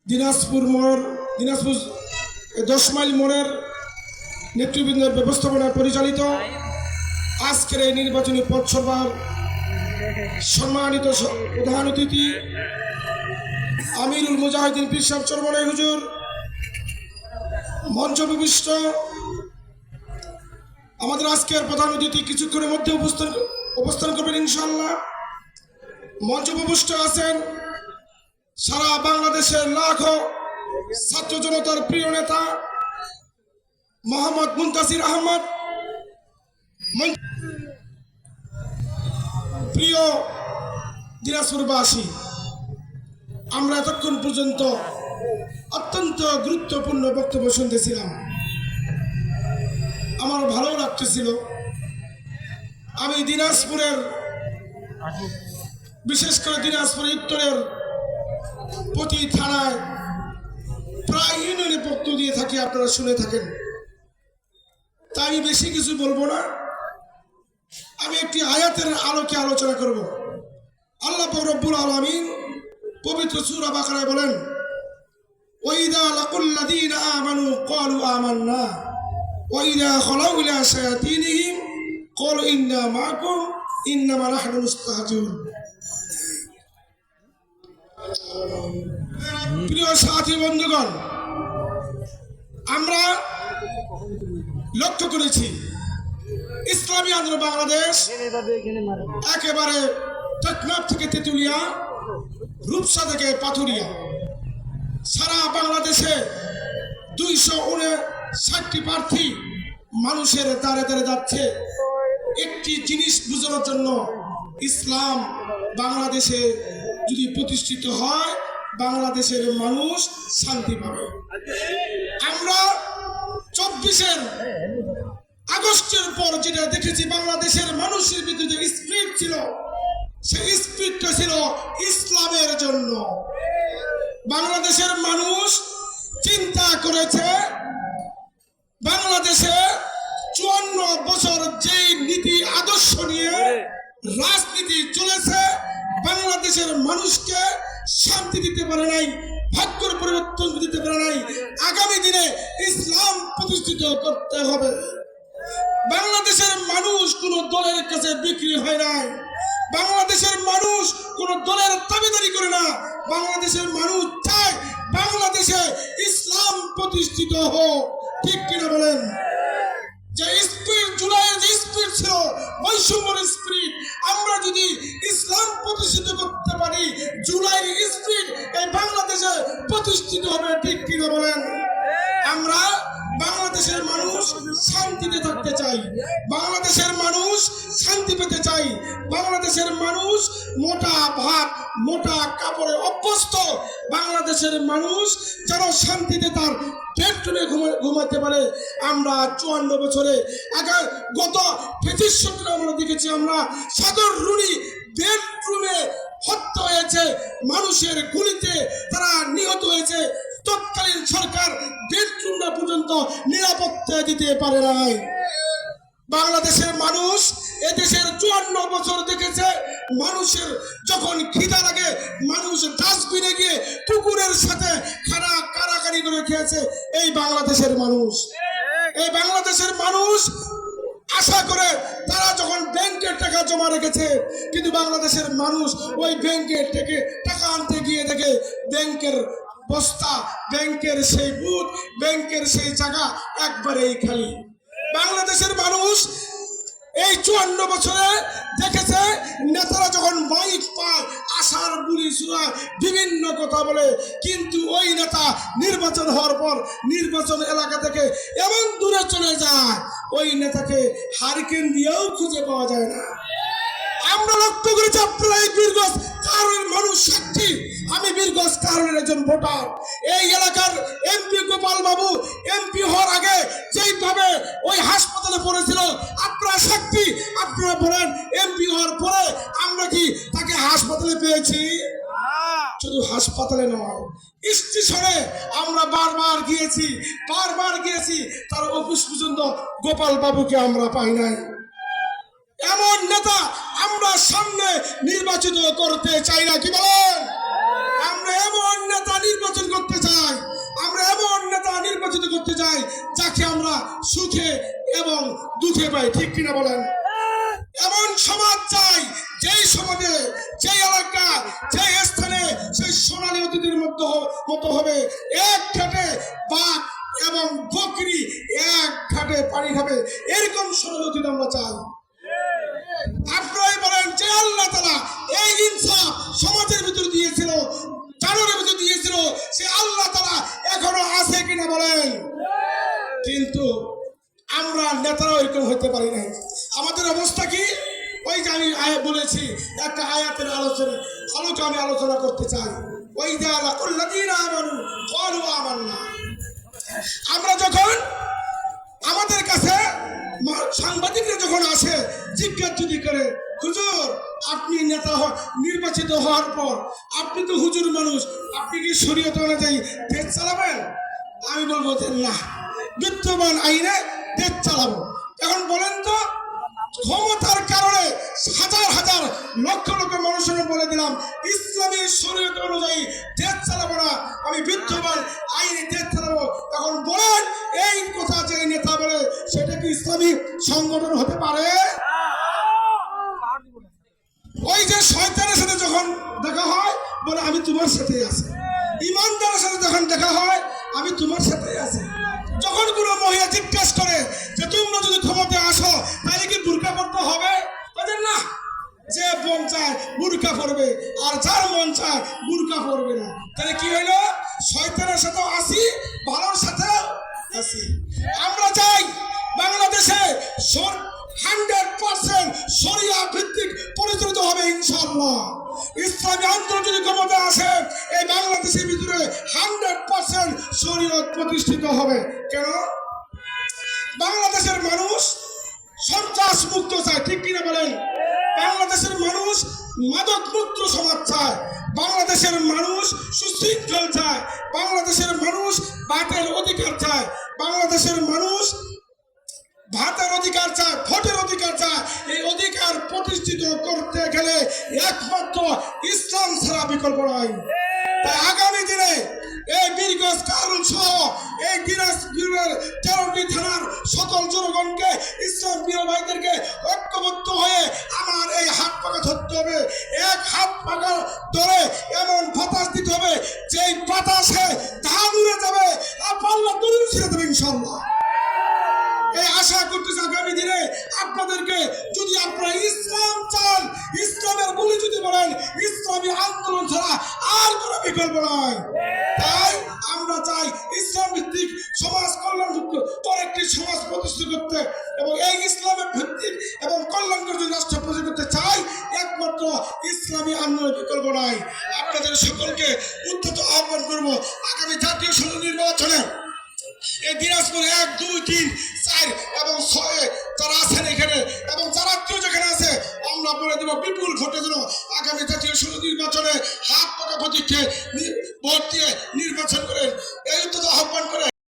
Dinajpur 10 mile মোড়ের নেতৃবৃন্দের ব্যবস্থাপনায় পরিচালিত আজকের এই নির্বাচনী পথসভার সম্মানিত প্রধান অতিথি আমিরুল মুজাহিদিন পীর সাহেব চরমনাই হুজুর, মঞ্চ উপবিষ্ট আমাদের আজকের প্রধান অতিথি কিছুক্ষণের মধ্যে অবস্থান করবেন ইনশাআল্লাহ। মঞ্চ উপবিষ্ট আছেন সারা বাংলাদেশের লাখো ছাত্র জনতার প্রিয় নেতা মোহাম্মদ মুনতাসির আহমদ। প্রিয় দিনাজপুরবাসী, আমরা এতক্ষণ পর্যন্ত অত্যন্ত গুরুত্বপূর্ণ বক্তব্য শুনতেছিলাম। আমার ভালো লাগতেছিল। আমি দিনাজপুরের, বিশেষ করে দিনাজপুর উত্তরের প্রতি থানায় প্রায় ইউনিয়নে বক্তব্য দিয়ে থাকি, আপনারা শুনে থাকেন। তাই আমি বেশি কিছু বলবো না, আমি একটি আয়াতের আলোকে আলোচনা করব। আল্লাহ রব্বুল আলামিন পবিত্র সূরা বাকারায় বলেন, ওয়াইদা লাকুল্লাযীনা আমানু ক্বালু আমান্না ওয়াইদা খালাউ ইলা শায়াতিনহিম ক্বালু ইন্না মাআকুম ইন্নামা নাহনু মুস্তাহজিউন। প্রিয় সাথী বন্ধুগণ, আমরা লক্ষ্য করেছি ইসলামী আন্দোলন বাংলাদেশ একেবারে টেকনাফ থেকে তেতুলিয়া, রূপসা থেকে পাথুরিয়া, সারা বাংলাদেশে 259টি প্রার্থী মানুষের দ্বারে দ্বারে যাচ্ছে একটি জিনিস বোঝানোর জন্য, ইসলাম বাংলাদেশে যদি প্রতিষ্ঠিত হয় বাংলাদেশের মানুষ শান্তি পাবে। আমরা 24 আগস্টের পর যেটা দেখেছি, বাংলাদেশের মানুষের ভিতরে স্পিরিট ছিল, সেই স্পিরিটটা ছিল ইসলামের জন্য। বাংলাদেশের মানুষ চিন্তা করেছে বাংলাদেশে 54 বছর যেই নীতি আদর্শ নিয়ে রাজনীতি চলেছে, বাংলাদেশের মানুষকে শান্তি দিতে পারে নাই, ভাগ্যের পরিবর্তন দিতে পারে নাই। আগামী দিনে ইসলাম প্রতিষ্ঠিত করতে হবে। বাংলাদেশের মানুষ কোন দলের কাছে বিক্রি হয় নাই, বাংলাদেশের মানুষ কোন দলের দাবিদারি করে না। বাংলাদেশের মানুষ চায় বাংলাদেশে ইসলাম প্রতিষ্ঠিত হোক। ঠিক কিনা বলেন? যে স্পিরিট, জুলাইয়ের যে স্পিরিট ছিল বৈষম্যের স্পিরিট, আমরা যদি ইসলাম প্রতিষ্ঠিত করতে পারি, জুলাইয়ের স্পিরিট এই বাংলাদেশে প্রতিষ্ঠিত হবে। ঠিক কিনা বলেন? আমরা বাংলাদেশের মানুষ শান্তিতে থাকতে চাই, বাংলাদেশের মানুষ শান্তি পেতে চাই, বাংলাদেশের মানুষ মোটা ভাত মোটা কাপড়ে অভ্যস্ত, বাংলাদেশের মানুষ যেন শান্তিতে তার বেডরুমে ঘুমাতে পারে। আমরা 54 বছরে গত 25 আমরা দেখেছি, আমরা সাগর রুনি বেডরুমে হত্যা হয়েছে, মানুষের গুলিতে তারা নিহত হয়েছে। তৎকালীন সরকার বেডরুমটা পর্যন্ত নিরাপত্তা দিতে পারে নাই। বাংলাদেশের মানুষ এদেশের 54 বছর দেখেছে, মানুষের যখন খিদা লাগে মানুষ ডাস্টবিনে গিয়ে কুকুরের সাথে খানা কারাকারি করে খেয়েছে। এই বাংলাদেশের মানুষ, এই বাংলাদেশের মানুষ আশা করে তারা যখন ব্যাংকের টাকা জমা রেখেছে, কিন্তু বাংলাদেশের মানুষ ওই ব্যাংকের থেকে টাকা আনতে গিয়ে দেখে ব্যাংকের বস্তা, ব্যাংকের সেই বুথ, ব্যাংকের সেই জায়গা একবারেই খালি। বাংলাদেশের মানুষ এই 54 বছরে দেখেছে নেতারা যখন মাইক পায় আশার গুলি শোনায়, বিভিন্ন কথা বলে, কিন্তু ওই নেতা নির্বাচন হওয়ার পর নির্বাচন এলাকা থেকে এমন দূরে চলে যায়, ওই নেতাকে হারিকেন দিয়েও খুঁজে পাওয়া যায় না। আমরা লক্ষ্য করেছি, আপনারা এই বীরগঞ্জ কারণের মানুষ সাক্ষী, আমি বীরগঞ্জ কারণের একজন ভোটার। এই এলাকার এমপি গোপাল বাবু এমপি হওয়ার আগে যেইভাবে ওই হাসপাতালে পড়েছিল, আপনারা সাক্ষী। আপনারা বলেন, এমপি হওয়ার পরে আমরা কি তাকে হাসপাতালে পেয়েছি? শুধু হাসপাতালে নয়, স্টেশনে আমরা বারবার গিয়েছি, তার অফিস পর্যন্ত গোপাল বাবুকে আমরা পাই নাই। এমন নেতা আমরা সামনে নির্বাচিত করতে চাই না, কি বলেন? আমরা এমন নেতা নির্বাচন করতে দুঃখে পাই, ঠিক কিনা বলেন? এমন সমাজ চাই যেই সমাজে, যেই এলাকা, যেই স্থানে সেই সোনালী অতীতের মতো হবে। এক ঘাটে বাঘ এবং বকরি এক ঘাটে পানি খাবে, এরকম সোনালী অতীত আমরা চাই। আপনারাই বলেন যে আল্লাহ তাআলা এই ইনসাফ সমাজের ভিতরে দিয়েছিল, জানোয়ারের ভিতরে দিয়েছিল, সে আল্লাহ তাআলা এখনো আছে কিনা বলেন? কিন্তু আমরা নেতারাও এরকম হতে পারি নাই। আমাদের অবস্থা কি? ওই যে আমি বলেছি একটা আয়াতের আলোকে আমি আলোচনা করতে চাই। ওই যে আমরা যখন আমাদের কাছে সাংবাদিকরা যখন আসে জিজ্ঞাসা যদি করে, হুজুর আপনি নেতা নির্বাচিত হওয়ার পর আপনি তো হুজুর মানুষ, আপনি কি শরীয়ত অনুযায়ী দেশ চালাবেন? আমি বলবো যে না, বিদ্যমান আইনে দেশ চালাবো। এখন বলেন তো, ক্ষমতার কারণে হাজার হাজার লক্ষ লক্ষ মানুষের বলে দিলাম ইসলামী শরীয়ত অনুযায়ী দেশ চালাবো না, আমি বিদ্যমান আইনে দেশ চালাবো। এখন বলেন এই কথা যে নেতা বলে সেটা কি ইসলামী সংগঠন হতে পারে? ওই যে শয়তানের সাথে যখন দেখা হয় বলে আমি তোমার সাথেই আছি, ইমানদারের সাথে যখন দেখা হয় আমি তোমার সাথেই আছি। যখন কোনো মহিলা জিজ্ঞাসা করে যে তোমরা যদি ক্ষমতায় আসো তাহলে কি বুরকা পড়তে হবে, তাদের না, যে মন চায় বুরকা পড়বে আর যার মন চায় বুরকা পড়বে না। তাহলে কি হইলো? শয়তানের সাথেও আসি, ভালোর সাথেও আসি। আমরা চাই বাংলাদেশে 100% শরিয়া ভিত্তিক পরিচালিত হবে ইনশাআল্লাহ। ইসলামী আন্দোলন যদি ক্ষমতা আসে এই বাংলাদেশের ভিতরে 100% শরীয়ত প্রতিষ্ঠিত হবে। কেন? বাংলাদেশের মানুষ সন্ত্রাস মুক্ত চায়, ঠিক কিনা বলেন? বাংলাদেশের মানুষ মাদক মুক্ত সমাজ চায়, বাংলাদেশের মানুষ সুশৃঙ্খল চায়, বাংলাদেশের মানুষ ভাতের অধিকার চায়, বাংলাদেশের মানুষ ভাতের অধিকার চায়, ভোটের অধিকার চায়। এই অধিকার প্রতিষ্ঠিত করতে গেলে একমাত্র ইসলাম ছাড়া বিকল্প নাই। তাই আগামী দিনে এই বীরগঞ্জ কারণ সহ এই দিনাজপুরের 13টি থানার সকল জনগণকে, ইসলাম প্রিয় ভাইদেরকে ঐক্যবদ্ধ হয়ে আমার এই হাত পাকা ধরতে হবে। এক হাত পাকা ধরে এমন বাতাস দিতে হবে যেই বাতাসে ধান উড়ে যাবে আর পাল্লা দূরে ছেড়ে দেবে ইনশাআল্লাহ। এই আশা করতেছি আগামী দিনে আপনাদেরকে, যদি আপনারা ইসলাম চান, ইসলামের বলি যদি বলেন, ইসলামী আন্দোলন ছাড়া আর কোনো বিকল্প নাই। তাই আমরা চাই ইসলাম ভিত্তিক সমাজ কল্যাণযুক্ত একটি সমাজ প্রতিষ্ঠা করতে, এবং এই ইসলামের ভিত্তিক এবং কল্যাণকর যদি রাষ্ট্র প্রতিষ্ঠা করতে চাই একমাত্র ইসলামী আন্দোলনের বিকল্প নাই। আপনাদের সকলকে উদ্ধত আহ্বান করব, আগামী জাতীয় সংসদ নির্বাচনে এই দিনাজপুর 1, 2, 3, 4 এবং 6 যারা আছেন এখানে এবং যারা আত্মীয় যেখানে আছে আমরা বলে দেব বিপুল ভোটে যেন আগামী জাতীয় সংসদ নির্বাচনে হাত পাকা প্রতীক্ষে ভোট দিয়ে নির্বাচন করেন।